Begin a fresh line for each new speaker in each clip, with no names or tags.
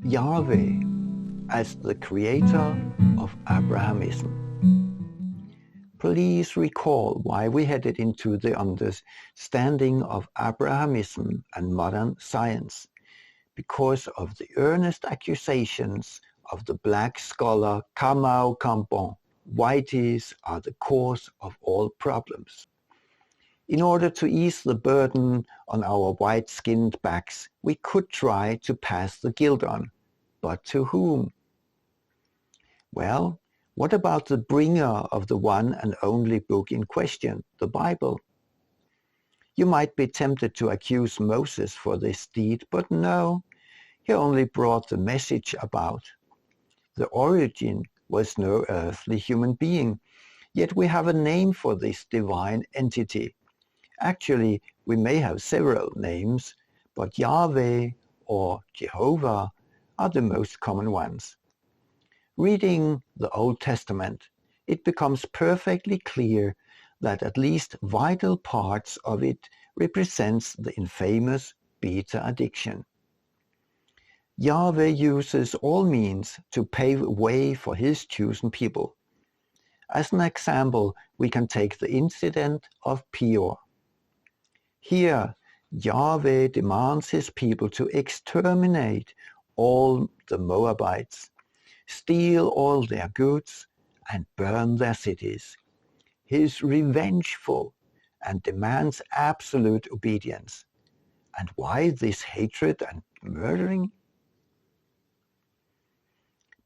Yahweh as the creator of Abrahamism. Please recall why we headed into the understanding of Abrahamism and modern science, because of the earnest accusations of the black scholar Kamau Kampong. Whiteys are the cause of all problems. In order to ease the burden on our white-skinned backs, we could try to pass the guilt on. But to whom? Well, what about the bringer of the one and only book in question, the Bible? You might be tempted to accuse Moses for this deed, but no, he only brought the message about. The origin was no earthly human being, yet we have a name for this divine entity. Actually, we may have several names, but Yahweh or Jehovah are the most common ones. Reading the Old Testament, it becomes perfectly clear that at least vital parts of it represents the infamous beta addiction. Yahweh uses all means to pave way for his chosen people. As an example, we can take the incident of Peor. Here, Yahweh demands his people to exterminate all the Moabites, steal all their goods, and burn their cities. He is revengeful and demands absolute obedience. And why this hatred and murdering?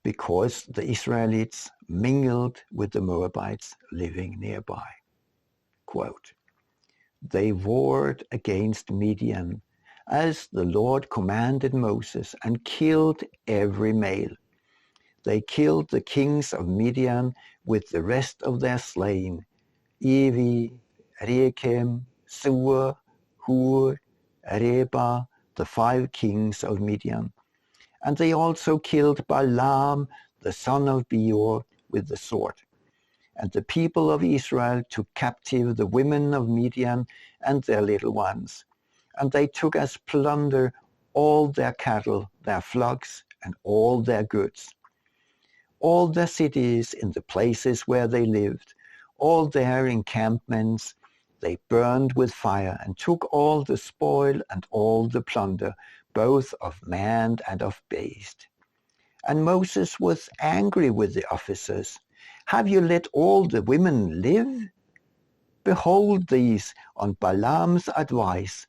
Because the Israelites mingled with the Moabites living nearby. Quote, they warred against Midian, as the Lord commanded Moses, and killed every male. They killed the kings of Midian with the rest of their slain, Evi, Rekem, Sur, Hur, Reba, the 5 kings of Midian. And they also killed Balaam, the son of Beor, with the sword. And the people of Israel took captive the women of Midian and their little ones. And they took as plunder all their cattle, their flocks, and all their goods. All their cities in the places where they lived, all their encampments, they burned with fire and took all the spoil and all the plunder, both of man and of beast. And Moses was angry with the officers. Have you let all the women live? Behold, these, on Balaam's advice,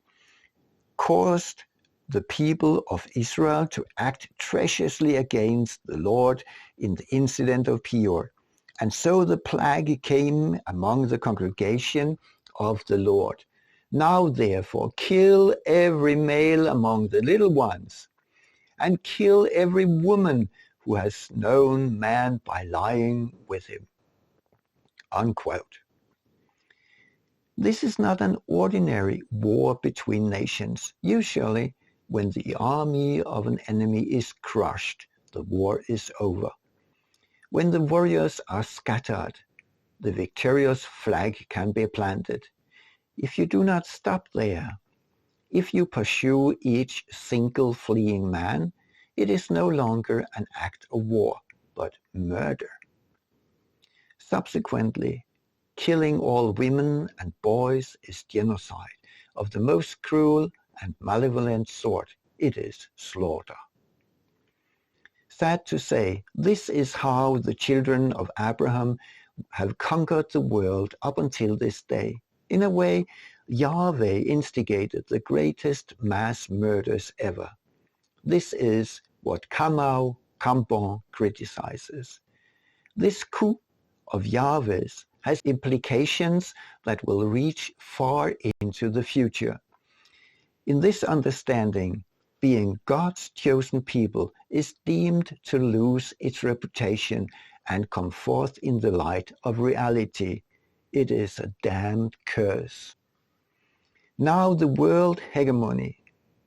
caused the people of Israel to act treacherously against the Lord in the incident of Peor. And so the plague came among the congregation of the Lord. Now therefore kill every male among the little ones, and kill every woman who has known man by lying with him. Unquote. This is not an ordinary war between nations. Usually, when the army of an enemy is crushed, the war is over. When the warriors are scattered, the victorious flag can be planted. If you do not stop there, if you pursue each single fleeing man, it is no longer an act of war, but murder. Subsequently, killing all women and boys is genocide of the most cruel and malevolent sort. It is slaughter. Sad to say, this is how the children of Abraham have conquered the world up until this day. In a way, Yahweh instigated the greatest mass murders ever. This is what Kamau Kampong criticizes. This coup of Yahweh's has implications that will reach far into the future. In this understanding, being God's chosen people is deemed to lose its reputation and come forth in the light of reality. It is a damned curse. Now the world hegemony,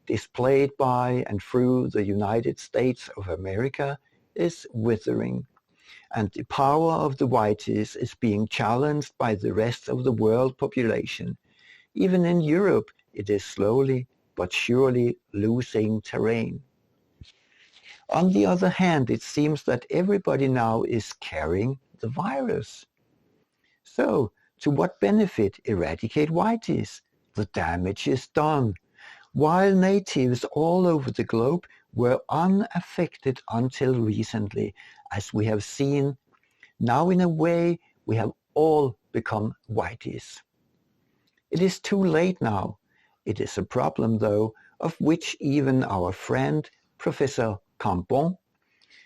displayed by and through the United States of America, is withering, and the power of the whiteys is being challenged by the rest of the world population. Even in Europe, it is slowly but surely losing terrain. On the other hand, it seems that everybody now is carrying the virus. So, to what benefit eradicate whiteys? The damage is done. While natives all over the globe were unaffected until recently, as we have seen, now in a way we have all become whiteys. It is too late now. It is a problem, though, of which even our friend Professor Cambon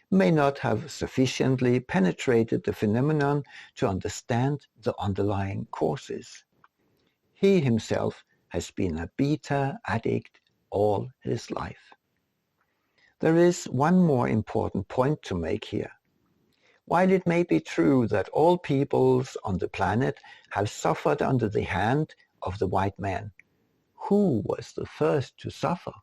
may not have sufficiently penetrated the phenomenon to understand the underlying causes. He himself has been a beta addict all his life. There is one more important point to make here. While it may be true that all peoples on the planet have suffered under the hand of the white man, who was the first to suffer?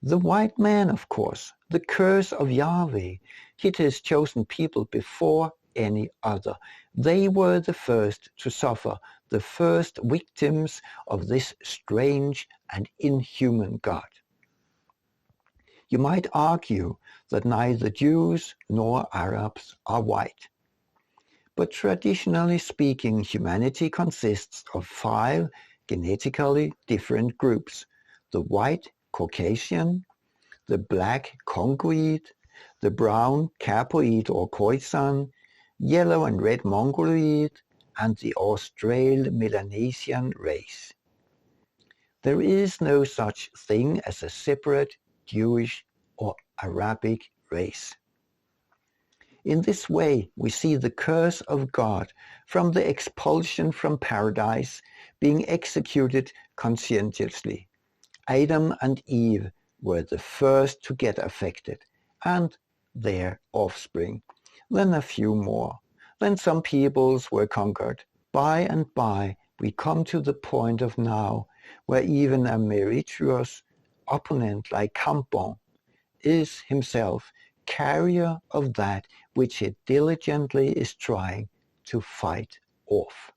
The white man, of course, the curse of Yahweh, hit his chosen people before any other. They were the first to suffer, the first victims of this strange and inhuman God. You might argue that neither Jews nor Arabs are white. But traditionally speaking, humanity consists of 5 genetically different groups: the white Caucasian, the black Congoid, the brown Capoid or Khoisan, yellow and red Mongoloid, and the Australo-Melanesian race. There is no such thing as a separate Jewish or Arabic race. In this way, we see the curse of God from the expulsion from paradise being executed conscientiously. Adam and Eve were the first to get affected, and their offspring. Then a few more. Then some peoples were conquered. By and by, we come to the point of now, where even a meritorious opponent like Cambon is himself carrier of that which he diligently is trying to fight off.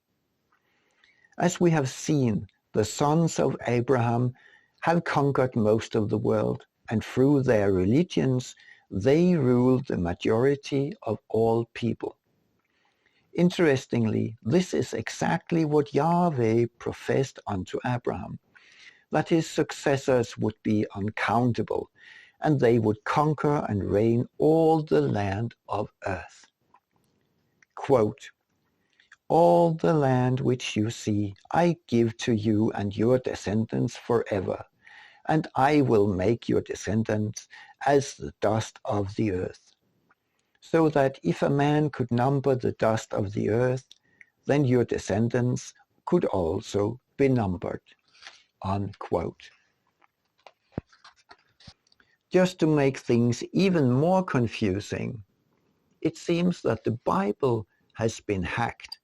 As we have seen, the sons of Abraham have conquered most of the world, and through their religions they rule the majority of all people. Interestingly, this is exactly what Yahweh professed unto Abraham, that his successors would be uncountable, and they would conquer and reign all the land of earth. Quote, "All the land which you see, I give to you and your descendants forever, and I will make your descendants as the dust of the earth, so that if a man could number the dust of the earth, then your descendants could also be numbered." Unquote. Just to make things even more confusing, it seems that the Bible has been hacked.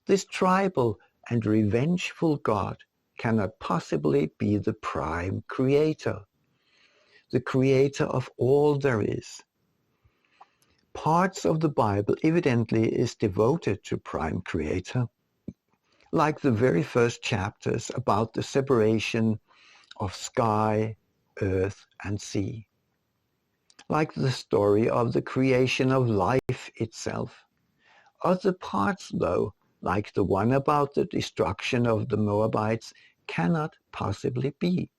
This tribal and revengeful God cannot possibly be the prime creator, the creator of all there is. Parts of the Bible evidently is devoted to prime creator, like the very first chapters about the separation of sky, earth, and sea, like the story of the creation of life itself. Other parts, though, like the one about the destruction of the Moabites, cannot possibly be.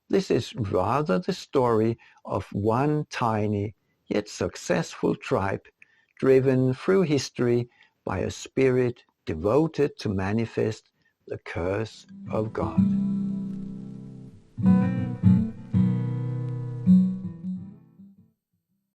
This is rather the story of one tiny yet successful tribe, driven through history by a spirit devoted to manifest the curse of God.